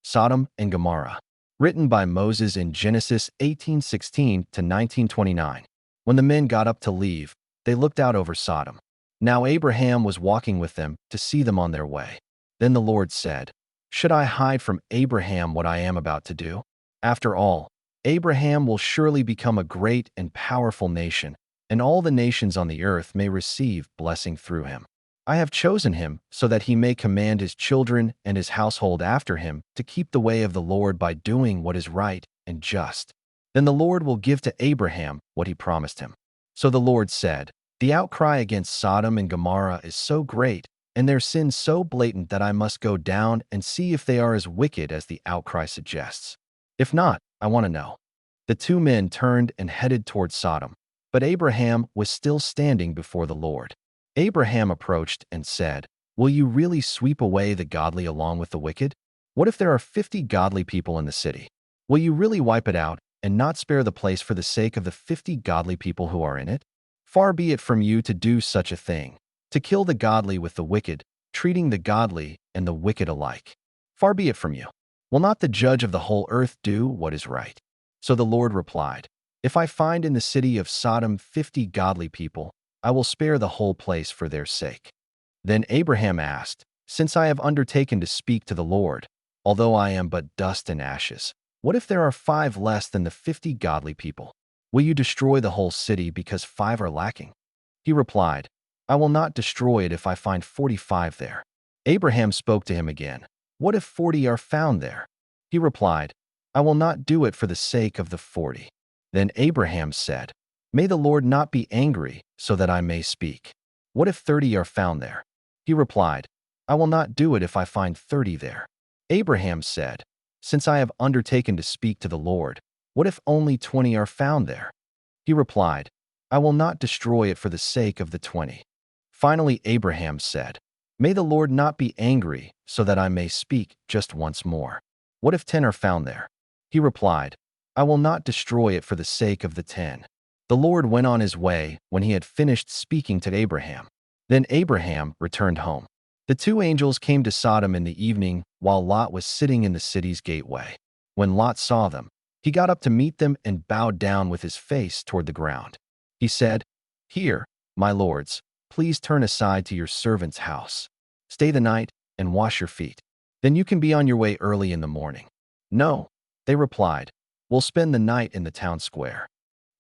Sodom and Gomorrah. Written by Moses in Genesis 18:16 to 19:29. When the men got up to leave, they looked out over Sodom. Now Abraham was walking with them to see them on their way. Then the Lord said, "Should I hide from Abraham what I am about to do? After all, Abraham will surely become a great and powerful nation, and all the nations on the earth may receive blessing through him. I have chosen him so that he may command his children and his household after him to keep the way of the Lord by doing what is right and just. Then the Lord will give to Abraham what he promised him." So the Lord said, "The outcry against Sodom and Gomorrah is so great, and their sin so blatant that I must go down and see if they are as wicked as the outcry suggests. If not, I want to know." The two men turned and headed toward Sodom, but Abraham was still standing before the Lord. Abraham approached and said, "Will you really sweep away the godly along with the wicked? What if there are 50 godly people in the city? Will you really wipe it out and not spare the place for the sake of the 50 godly people who are in it? Far be it from you to do such a thing, to kill the godly with the wicked, treating the godly and the wicked alike. Far be it from you. Will not the judge of the whole earth do what is right?" So the Lord replied, "If I find in the city of Sodom 50 godly people, I will spare the whole place for their sake." Then Abraham asked, "Since I have undertaken to speak to the Lord, although I am but dust and ashes, what if there are 5 less than the 50 godly people? Will you destroy the whole city because 5 are lacking?" He replied, "I will not destroy it if I find 45 there." Abraham spoke to him again, "What if 40 are found there?" He replied, "I will not do it for the sake of the 40. Then Abraham said, "May the Lord not be angry so that I may speak. What if 30 are found there?" He replied, "I will not do it if I find 30 there." Abraham said, "Since I have undertaken to speak to the Lord, what if only 20 are found there?" He replied, "I will not destroy it for the sake of the 20. Finally Abraham said, "May the Lord not be angry so that I may speak just once more. What if 10 are found there?" He replied, "I will not destroy it for the sake of the 10. The Lord went on his way when he had finished speaking to Abraham. Then Abraham returned home. The 2 angels came to Sodom in the evening while Lot was sitting in the city's gateway. When Lot saw them, he got up to meet them and bowed down with his face toward the ground. He said, "Here, my lords, please turn aside to your servant's house. Stay the night and wash your feet. Then you can be on your way early in the morning." "No," they replied, "we'll spend the night in the town square."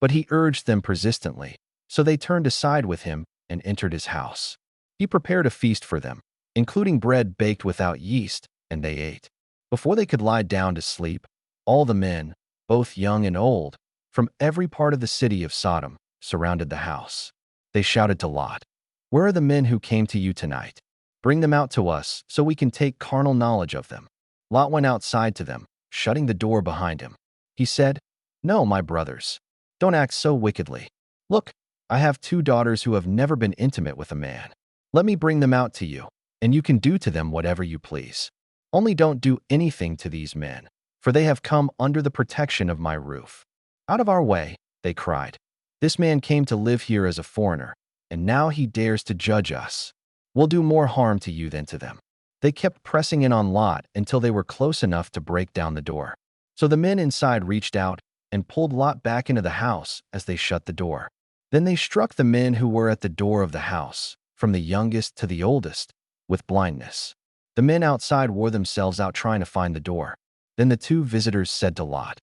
But he urged them persistently, so they turned aside with him and entered his house. He prepared a feast for them, including bread baked without yeast, and they ate. Before they could lie down to sleep, all the men, both young and old, from every part of the city of Sodom, surrounded the house. They shouted to Lot, "Where are the men who came to you tonight? Bring them out to us so we can take carnal knowledge of them." Lot went outside to them, shutting the door behind him. He said, "No, my brothers, don't act so wickedly. Look, I have 2 daughters who have never been intimate with a man. Let me bring them out to you, and you can do to them whatever you please. Only don't do anything to these men, for they have come under the protection of my roof." "Out of our way," they cried. "This man came to live here as a foreigner, and now he dares to judge us. We'll do more harm to you than to them." They kept pressing in on Lot until they were close enough to break down the door. So the men inside reached out and pulled Lot back into the house as they shut the door. Then they struck the men who were at the door of the house, from the youngest to the oldest, with blindness. The men outside wore themselves out trying to find the door. Then the 2 visitors said to Lot,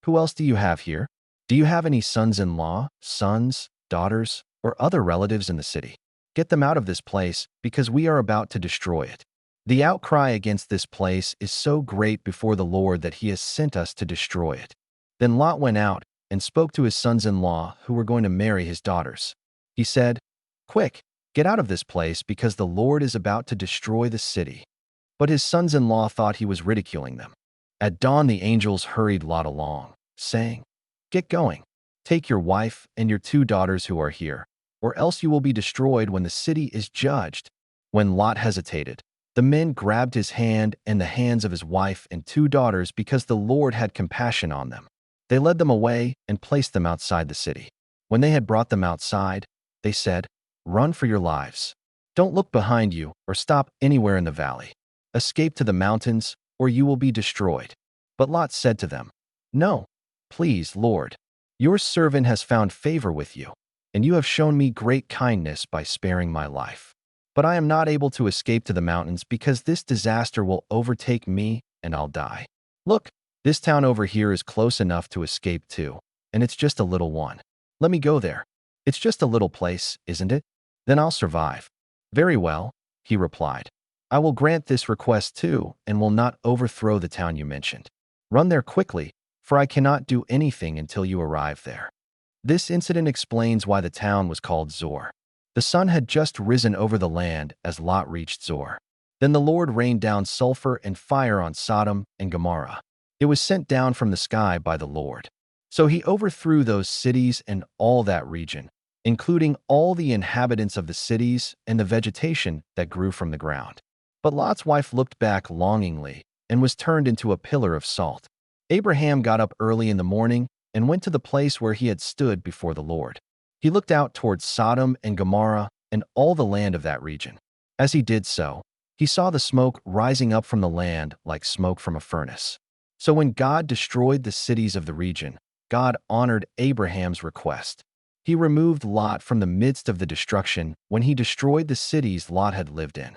"Who else do you have here? Do you have any sons-in-law, sons, daughters, or other relatives in the city? Get them out of this place, because we are about to destroy it. The outcry against this place is so great before the Lord that he has sent us to destroy it." Then Lot went out and spoke to his sons-in-law who were going to marry his daughters. He said, "Quick, get out of this place because the Lord is about to destroy the city." But his sons-in-law thought he was ridiculing them. At dawn the angels hurried Lot along, saying, "Get going. Take your wife and your 2 daughters who are here, or else you will be destroyed when the city is judged." When Lot hesitated, the men grabbed his hand and the hands of his wife and 2 daughters because the Lord had compassion on them. They led them away and placed them outside the city. When they had brought them outside, they said, "Run for your lives. Don't look behind you or stop anywhere in the valley. Escape to the mountains or you will be destroyed." But Lot said to them, "No, please, Lord. Your servant has found favor with you, and you have shown me great kindness by sparing my life. But I am not able to escape to the mountains because this disaster will overtake me and I'll die. Look, this town over here is close enough to escape to, and it's just a little one. Let me go there. It's just a little place, isn't it? Then I'll survive." "Very well," he replied. "I will grant this request too and will not overthrow the town you mentioned. Run there quickly, for I cannot do anything until you arrive there." This incident explains why the town was called Zor. The sun had just risen over the land as Lot reached Zor. Then the Lord rained down sulfur and fire on Sodom and Gomorrah. It was sent down from the sky by the Lord. So he overthrew those cities and all that region, including all the inhabitants of the cities and the vegetation that grew from the ground. But Lot's wife looked back longingly and was turned into a pillar of salt. Abraham got up early in the morning and went to the place where he had stood before the Lord. He looked out towards Sodom and Gomorrah and all the land of that region. As he did so, he saw the smoke rising up from the land like smoke from a furnace. So when God destroyed the cities of the region, God honored Abraham's request. He removed Lot from the midst of the destruction when he destroyed the cities Lot had lived in.